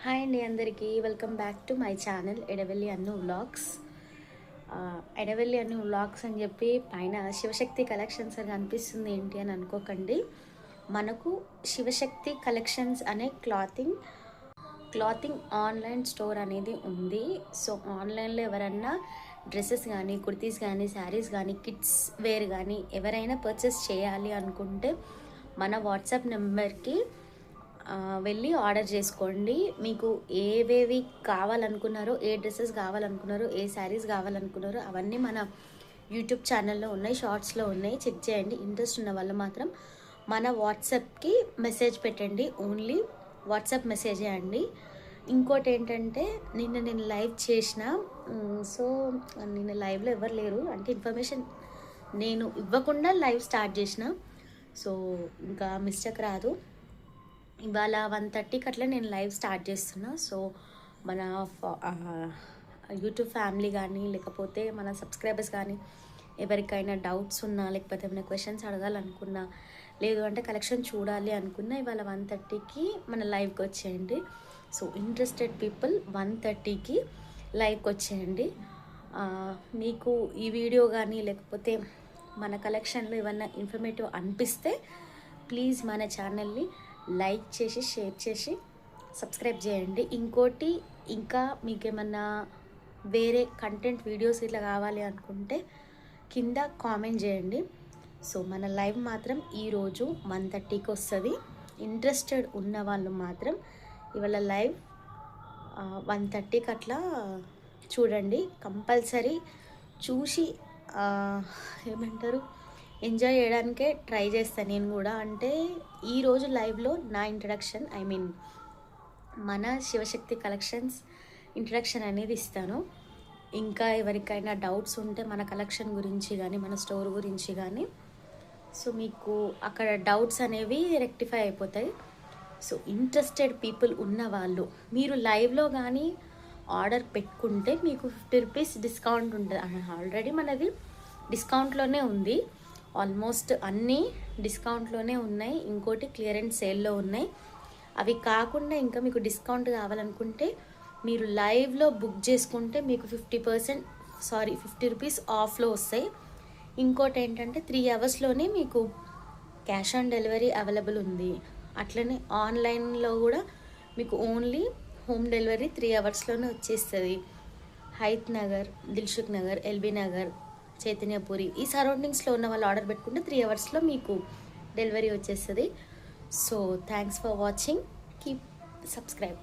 Hi అండి అందరికీ welcome back to my channel Edavelli Annu vlogs. Edavelli Annu vlogs అని చెప్పి పైన శివశక్తి కలెక్షన్స్ అని అనిపిస్తుంది ఏంటి అని అనుకోకండి. మనకు శివశక్తి కలెక్షన్స్ అనే క్లాతింగ్ ఆన్లైన్ స్టోర్ అనేది ఉంది. సో ఆన్లైన్లో ఎవరన్నా డ్రెస్సెస్ కానీ కుర్తీస్ కానీ శారీస్ కానీ కిడ్స్ వేర్ కానీ ఎవరైనా పర్చేస్ చేయాలి అనుకుంటే మన వాట్సాప్ నెంబర్కి వెళ్ళి ఆర్డర్ చేసుకోండి. మీకు ఏవేవి కావాలనుకున్నారో, ఏ డ్రెస్సెస్ కావాలనుకున్నారో, ఏ శారీస్ కావాలనుకున్నారో అవన్నీ మన యూట్యూబ్ ఛానల్లో ఉన్నాయి, షార్ట్స్లో ఉన్నాయి, చెక్ చేయండి. ఇంట్రెస్ట్ ఉన్న వాళ్ళు మాత్రం మన వాట్సాప్కి మెసేజ్ పెట్టండి. ఓన్లీ వాట్సాప్ మెసేజే అండి. ఇంకోటి ఏంటంటే నేను లైవ్ చేసిన, సో నిన్న లైవ్లో ఎవరు లేరు అంటే ఇన్ఫర్మేషన్ నేను ఇవ్వకుండా లైవ్ స్టార్ట్ చేసిన. సో ఇంకా మిస్టేక్ రాదు. ఇవాళ 1:30కి అట్లా నేను లైవ్ స్టార్ట్ చేస్తున్నా. సో మన యూట్యూబ్ ఫ్యామిలీ కానీ లేకపోతే మన సబ్స్క్రైబర్స్ కానీ ఎవరికైనా డౌట్స్ ఉన్నా, లేకపోతే ఏమైనా క్వశ్చన్స్ అడగాలనుకున్నా, లేదు అంటే కలెక్షన్ చూడాలి అనుకున్నా ఇవాళ 1:30కి మన లైవ్కి వచ్చేయండి. సో ఇంట్రెస్టెడ్ పీపుల్ 1:30కి లైవ్కి వచ్చేయండి. మీకు ఈ వీడియో కానీ లేకపోతే మన కలెక్షన్లో ఏమన్నా ఇన్ఫర్మేటివ్ అనిపిస్తే ప్లీజ్ మన ఛానల్ని లైక్ చేసి షేర్ చేసి సబ్స్క్రైబ్ చేయండి. ఇంకోటి, ఇంకా మీకేమన్నా వేరే కంటెంట్ వీడియోస్ ఇట్లా కావాలి అనుకుంటే కింద కామెంట్ చేయండి. సో మన లైవ్ మాత్రం ఈరోజు 1:30కి వస్తుంది. ఇంట్రెస్టెడ్ ఉన్న వాళ్ళు మాత్రం ఇవాళ లైవ్ 1:30కి అట్లా చూడండి. కంపల్సరీ చూసి ఏమంటారు ఎంజాయ్ చేయడానికే ట్రై చేస్తాను నేను కూడా. అంటే ఈరోజు లైవ్లో నా ఇంట్రడక్షన్, మన శివశక్తి కలెక్షన్స్ ఇంట్రడక్షన్ అనేది ఇస్తాను. ఇంకా ఎవరికైనా డౌట్స్ ఉంటే మన కలెక్షన్ గురించి కానీ మన స్టోర్ గురించి కానీ, సో మీకు అక్కడ డౌట్స్ అనేవి రెక్టిఫై అయిపోతాయి. సో ఇంట్రెస్టెడ్ పీపుల్ ఉన్న వాళ్ళు మీరు లైవ్లో కానీ ఆర్డర్ పెట్టుకుంటే మీకు 50 రూపీస్ డిస్కౌంట్ ఉంటుంది. ఆల్రెడీ మనది డిస్కౌంట్లోనే ఉంది. ఆల్మోస్ట్ అన్నీ డిస్కౌంట్లోనే ఉన్నాయి. ఇంకోటి క్లియరెన్స్ సేల్లో ఉన్నాయి. అవి కాకుండా ఇంకా మీకు డిస్కౌంట్ కావాలనుకుంటే మీరు లైవ్లో బుక్ చేసుకుంటే మీకు 50 రూపీస్ ఆఫ్లో వస్తాయి. ఇంకోటి ఏంటంటే 3 అవర్స్లోనే మీకు క్యాష్ ఆన్ డెలివరీ అవైలబుల్ ఉంది. అట్లనే ఆన్లైన్లో కూడా మీకు ఓన్లీ హోమ్ డెలివరీ 3 అవర్స్లోనే వచ్చేస్తుంది. హైత్ నగర్, దిల్సుఖ్ నగర్, ఎల్బీ నగర్, చైతన్యపురి ఈ సరౌండింగ్స్లో ఉన్న వాళ్ళు ఆర్డర్ పెట్టుకుంటే 3 అవర్స్లో మీకు డెలివరీ వచ్చేస్తుంది. So thanks for watching. Keep subscribe.